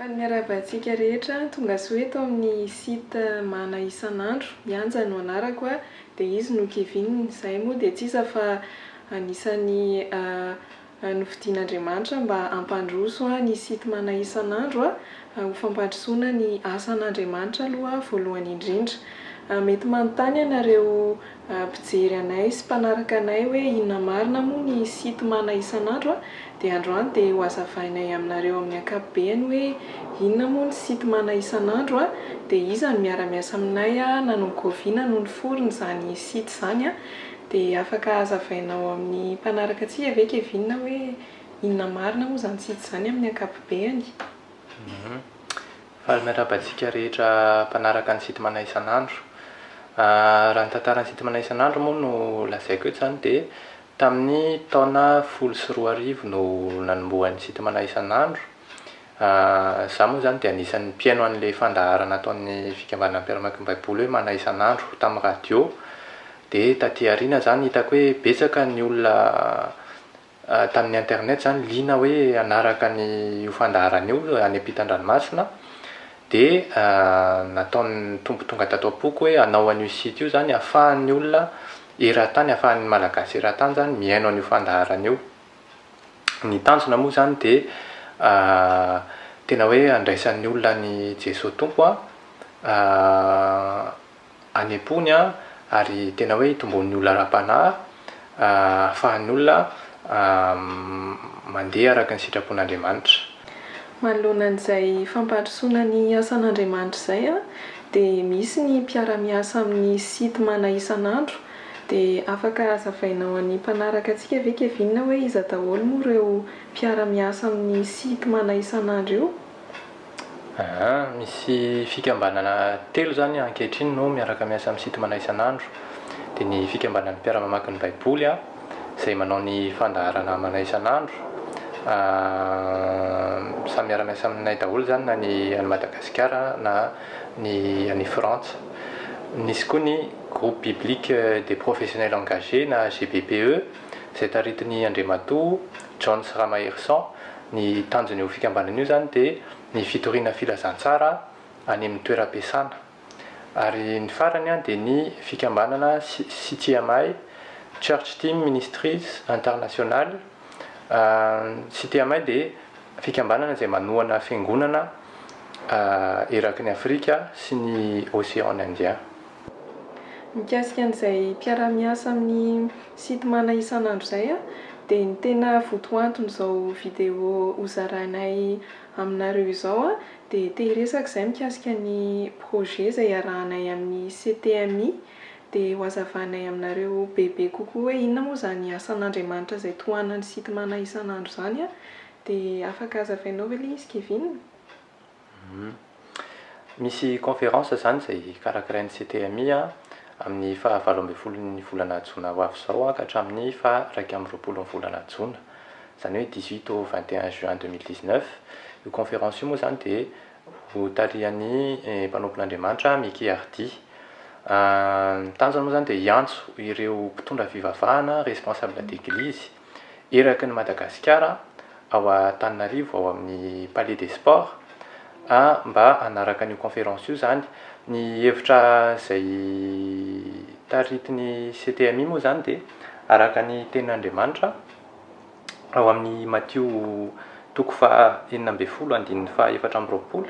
Miarabantsika rehetra tonga soeto amin'ny site Mana Isan'andro. Mianja no anarako dia izy no Kevin. Izay moa dia tsy iza fa anisan'ny novidian'Andriamanitra mba hampandroso ny site Mana Isan'andro ho fampandrosoana ny asan'Andriamanitra aloha voalohany indrindra. Mety manontany ianareo mpijery anay sy mpanaraka anay hoe inona marina moa ny site Mana Isan'andro dia androany dia ho hazavainay aminareo amin'ny ankapobeny hoe inona moa ny site Mana Isan'andro dia iza no miara-miasa aminay nanomboviana no niforona izany site izany dia afaka hazavainao amin'ny mpanaraka antsika ve Kevin hoe inona marina moa izany site izany amin'ny ankapobeny. Miarabantsika rehetra mpanaraka ny site Mana Isan'andro. Raha ny tantaran'ny site Mana Isan'andro moa no lazaiko eto izany dia tamin'ny taona 2014 no nanombohan'ny site Mana Isan'andro. Izaho moa izany dia anisan'ny mpiaino an'ilay fandaharana ataon'ny fikambanana mpiara-mianakiny Baiboly hoe Mana Isan'andro tamin'ny radio. Dia taty aoriana izany hitako hoe betsaka ny olona tamin'ny internet izany liana hoe hanaraka ny fandaharana io any ampitan-dranomasina. Dia nataon'ny tompo tonga tato am-poko hoe hanao an'io site io izany ahafahan'ny olona eran-tany, ahafahan'ny malagasy eran-tany izany miaino an'io fandaharana io. Ny tanjona moa izany dia tena hoe andraisan'ny olona ny Jesosy Tompo any am-pony ary tena hoe hitomboan'ny olona ara-panahy, ahafahan'ny olona mandeha araka ny sitrapon'Andriamanitra. Manoloana an'izay fampandrosoana ny asan'Andriamanitra izay dia misy ny mpiara-miasa amin'ny site Mana Isan'andro dia afaka hazavainao amin'ny mpanaraka antsika ve Kevin hoe iza daholo moa ireo mpiara-miasa amin'ny site Mana Isan'andro io? Misy fikambanana 3 izany ankehitriny no miaraka miasa amin'ny site Mana Isan'andro. Dia ny fikambanan'ny mpiara-mamaky ny Baiboly izay manao ny fandaharana Mana Isan'andro. Samy miara-miasa aminay daholo izany na ny any Madagasikara na ny any Frantsa. Nisy koa ny groupe biblique des professionnels engagés na GBPE izay taritin'ny Andriamatoa John sy Ramaherson. Ny tanjony io fikambanana io izany dia ny fitoriana filazantsara any amin'ny toeram-piasana. Ary ny farany dia ny fikambanana CTMI Church Team Ministries International. CTMI dia fikambanana izay manohana fiangonana eraky ny Afrika sy ny Océan Indien. Mikasika an'izay mpiara-miasa amin'ny site Mana Isan'andro izay dia ny tena votoantony izao vidéo hozarainay aminareo izao dia te-hiresaka izay mikasika ny projet izay arahanay amin'ny CTMI dia ho hazavainay aminareo bebe kokoa hoe inona moa izany asan'Andriamanitra izay tohanan'ny site Mana Isan'andro izany dia afaka hazavainao ve ilay izy Kevin? Misy conférence izany izay karakarain'ny CTMI amin'ny 27 volana Jona ho avy izao ka hatramin'ny 1 volana Jona. Izany hoe 18 au 21 juin 2019. Io conférence io moa izany dia ho tarihan'ny mpanompon'Andriamanitra Mickey Hardy. Ny tanjona moa izany dia hiantso ireo mpitondra fivavahana responsable d'église eraky ny Madagasikara ao Antananarivo ao amin'ny Palais des Sports mba hanaraka an'io conférence io izany. Ny hevitra izay taritiny CTMI moa izany dia araka ny tenin'Andriamanitra ao amin'ny Matthieu 4:4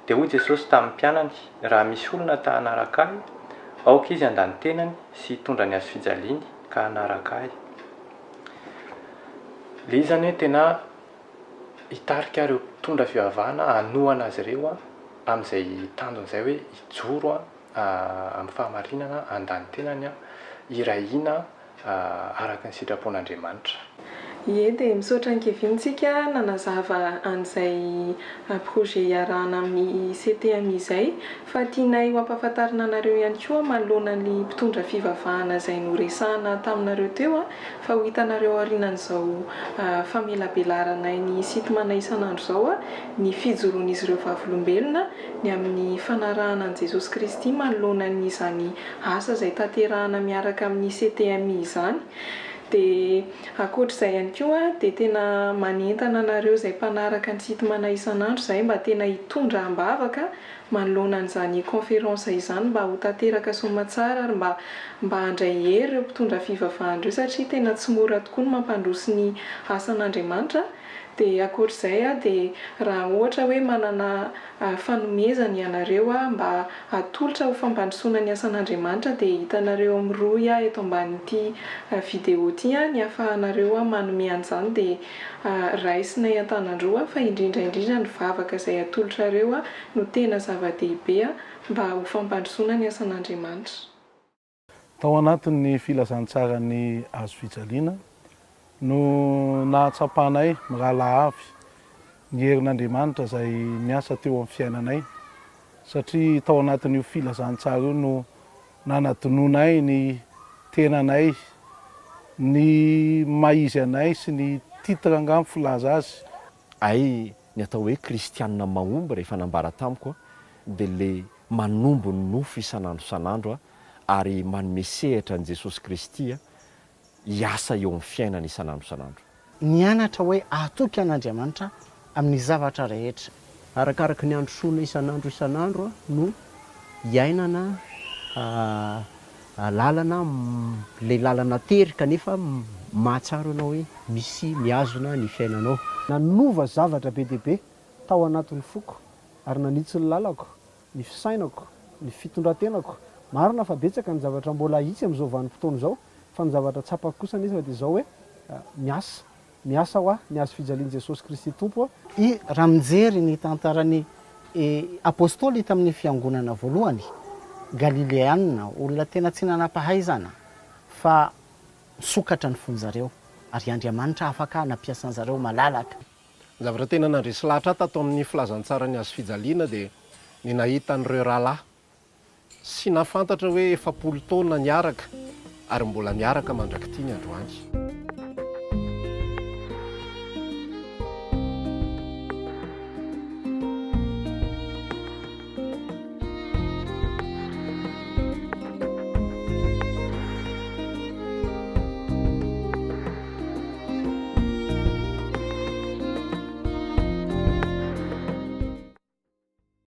dia hoy Jesosy tamin'ny mpianany raha misy olona ta hanaraka ahy aoka izy handany tenany sy hitondra ny azo fijaliany ka hanaraka ahy. Ilay izy izany hoe tena hitarika ireo mpitondra fivavahana hanohana azy ireo amin'izay tanjona izay hoe hijoro amin'ny fahamarinana handany tenany hirahina araka ny sitrapon'Andriamanitra. Ie dia misaotra ny Kevintsika nanazava an'izay projet iarahana amin'ny CTMI izay fa tianay ho ampahafantarina anareo ihany koa manoloana ny mpitondra fivavahana izay noresahana taminareo teo fa ho hitanareo aorianan'izao famelabelaranay ny site Mana Isan'andro izao ny fijoroan'izy ireo vavolombelona ny amin'ny fanarahana an'i Jesosy Kristy manoloana n'izany asa izay tanterahana miaraka amin'ny CTMI izany. Dia ankoatr'izay ihany koa dia tena manentana anareo izay mpanaraka ny sitemana isan'andro izay mba tena hitondra ambavaka manoloana an'izany conférence izany mba ho tanteraka soamantsara ary mba handray hery ireo mpitondra fivavahana ireo satria tena tsy mora tokoa ny mampandroso ny asan'Andriamanitra. Dia ankoatr'izay dia raha ohatra hoe manana fanomezana ianareo mba atolotra ho fampandrosoana ny asan'Andriamanitra dia hitanareo amin'roy eto ambanin'ity vidéo ity ny ahafahanareo manome an'izany dia raisinay an-tanandroa fa indrindra ny vavaka izay atolotra ireo no tena zava-dehibe mba ho fampandrosoana ny asan'Andriamanitra. Tao anatin'ny filazantsarany azo fijaliana no nahatsapanay mirala avy ny herin'Andriamanitra izay miasa teo amin'ny fiainanay satria tao anatin'io filazantsara io no nanadinonay ny tenanay, ny maizy anay sy ny titre angamy filaza azy. Ay ny atao hoe kristianina mahomby rehefa nambara tamiko dia le manombo ny nofo isan'andro ary manome sehatra an'i Jesosy Kristy hiasa eo amin'ny fiainana isan'andro. Nianatra hoe atoky an'Andriamanitra amin'ny zavatra rehetra. Arakaraka ny androsoana isan'andro no hiainana lalana le lalana tery kanefa mahatsaro anao hoe misy miazona ny fiainanao. Nanova zavatra be dia be tao anatin'ny foko ary nanitsy ny lalako, ny fisainako, ny fitondrantenako. Marina fa betsaka ny zavatra mbola hitsy amin'izao vanim-potoana izao, fa ny zavatra tsapako kosa nefa dia izao hoe miasa ho aho, ny azo fijalian'i Jesosy Kristy Tompo. Raha mijery ny tantaran'ny apôstôly tamin'ny fiangonana voalohany, Galileana, olona tena tsy nanam-pahaizana fa sokatra ny fonjareo ary Andriamanitra afaka nampiasan zareo malalaka. Ny zavatra tena nandresy lahatra tato amin'ny filazantsara ny azo fijaliana dia ny nahita an'ireo rahalahy sy nafantatra hoe 7 taona niaraka ary mbola miaraka mandrakity ny androany.